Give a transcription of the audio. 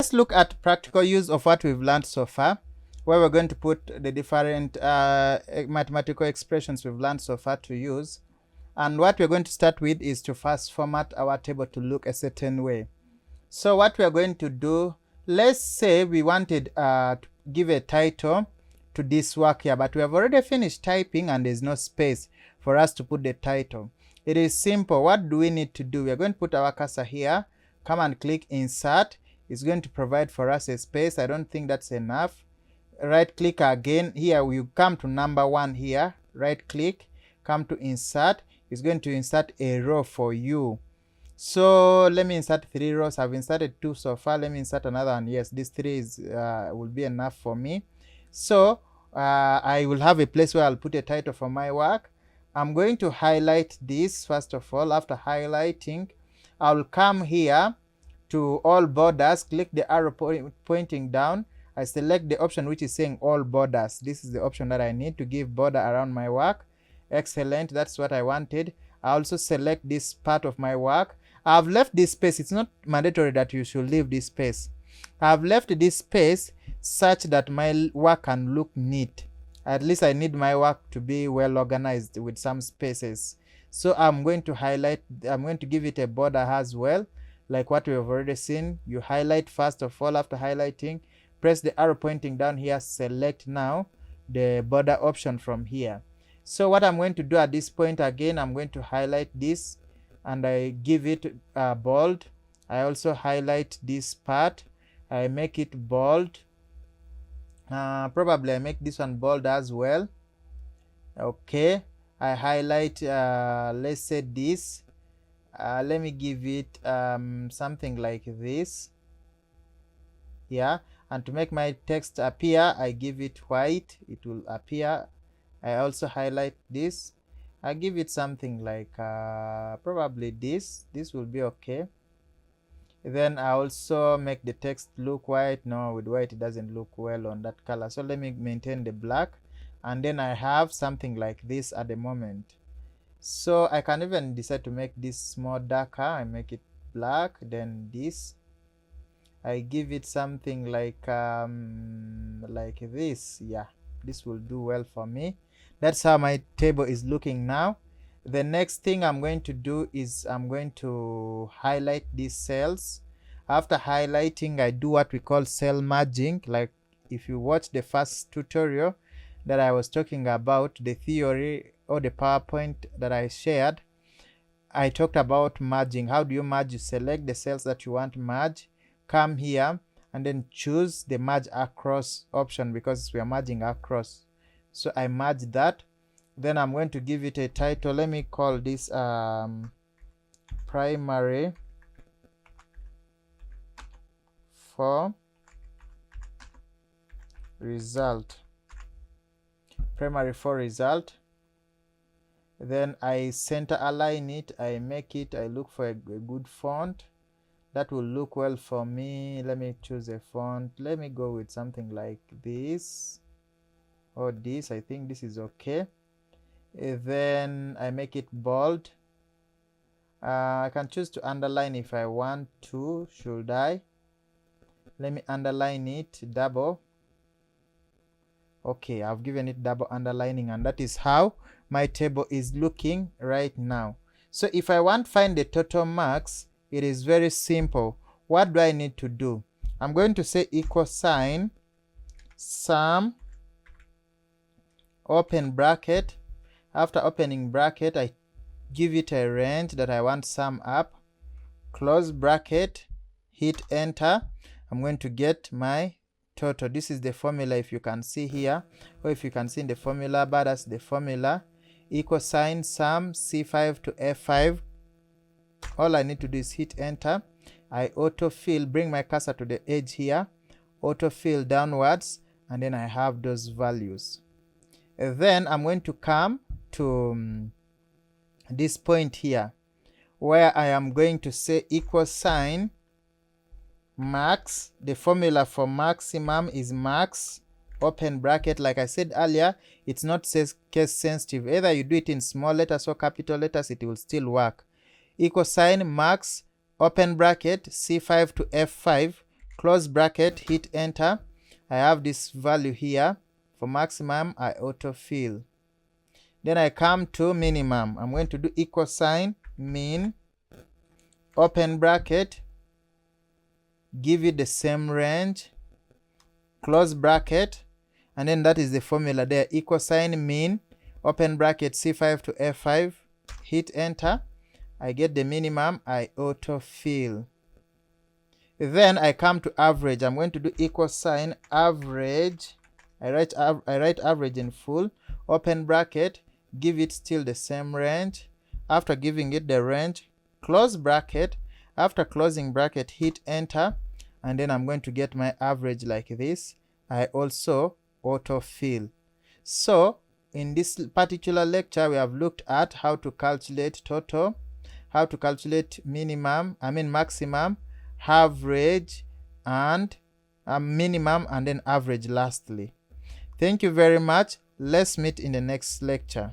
let's look at practical use of what we've learned so far, where we're going to put the different mathematical expressions we've learned so far to use. And what we're going to start with is to first format our table to look a certain way. So what we are going to do, let's say we wanted to give a title to this work here, but we have already finished typing and there's no space for us to put the title. It is simple. What do we need to do? We are going to put our cursor here, come and click insert. It's going to provide for us a space. I don't think that's enough. Right click again. Here we come to number 1 here. Right click, come to insert. It's going to insert a row for you. So let me insert 3 rows. I've inserted 2 so far. Let me insert another one. Yes, this 3 is will be enough for me. So I will have a place where I'll put a title for my work. I'm going to highlight this first of all. After highlighting, I'll come here to all borders, click the arrow pointing down. I select the option which is saying all borders. This is the option that I need to give border around my work. Excellent, that's what I wanted. I also select this part of my work. I've left this space. It's not mandatory that you should leave this space. I've left this space such that my work can look neat. At least I need my work to be well organized with some spaces. So I'm going to highlight, I'm going to give it a border as well, like what we have already seen. You highlight first of all. After highlighting, press the arrow pointing down here, select now the border option from here. So what I'm going to do at this point, again, I'm going to highlight this and I give it bold. I also highlight this part, I make it bold. Probably I make this one bold as well. Okay, I highlight let's say this. Let me give it something like this. Yeah, and to make my text appear, I give it white. It will appear. I also highlight this. I give it something like probably this. This will be okay. Then I also make the text look white. No, with white it doesn't look well on that color. So let me maintain the black. And then I have something like this at the moment. So I can even decide to make this more darker. I make it black. Then this, I give it something like this. Yeah, this will do well for me. That's how my table is looking now. The next thing I'm going to do is I'm going to highlight these cells. After highlighting, I do what we call cell merging. Like if you watch the first tutorial that I was talking about, the theory or the PowerPoint that I shared, I talked about merging. How do you merge? You select the cells that you want to merge, come here and then choose the merge across option because we are merging across. So I merge that. Then I'm going to give it a title. Let me call this primary for result. Primary for result. Then I center align it. I make it, I look for a good font that will look well for me. Let me choose a font. Let me go with something like this or this. I think this is okay. Then I make it bold. I can choose to underline if I want to. Should I? Let me underline it double. Okay, I've given it double underlining, and that is how my table is looking right now. So if I want to find the total marks, it is very simple. What do I need to do? I'm going to say equal sign sum, open bracket. After opening bracket, I give it a range that I want sum up, close bracket, hit enter. I'm going to get my total. This is the formula, if you can see here, or if you can see in the formula bar, that's the formula. Equal sign sum C5 to F5. All I need to do is hit enter. I autofill, bring my cursor to the edge here, autofill downwards, and then I have those values. Then I'm going to come to this point here where I am going to say equal sign max. The formula for maximum is max, open bracket. Like I said earlier, it's not case sensitive. Either you do it in small letters or capital letters, it will still work. Equal sign max, open bracket, C5 to F5, close bracket, hit enter. I have this value here. For maximum, I autofill. Then I come to minimum. I'm going to do equal sign, min, open bracket, give it the same range, close bracket, and then that is the formula there, equal sign, min, open bracket, C5 to F5, hit enter. I get the minimum, I autofill. Then I come to average. I'm going to do equal sign, average. I write average in full, open bracket, give it still the same range. After giving it the range, close bracket. After closing bracket, hit enter, and then I'm going to get my average like this. I also autofill. So in this particular lecture, we have looked at how to calculate total, how to calculate maximum, average, and minimum, and then average lastly. Thank you very much. Let's meet in the next lecture.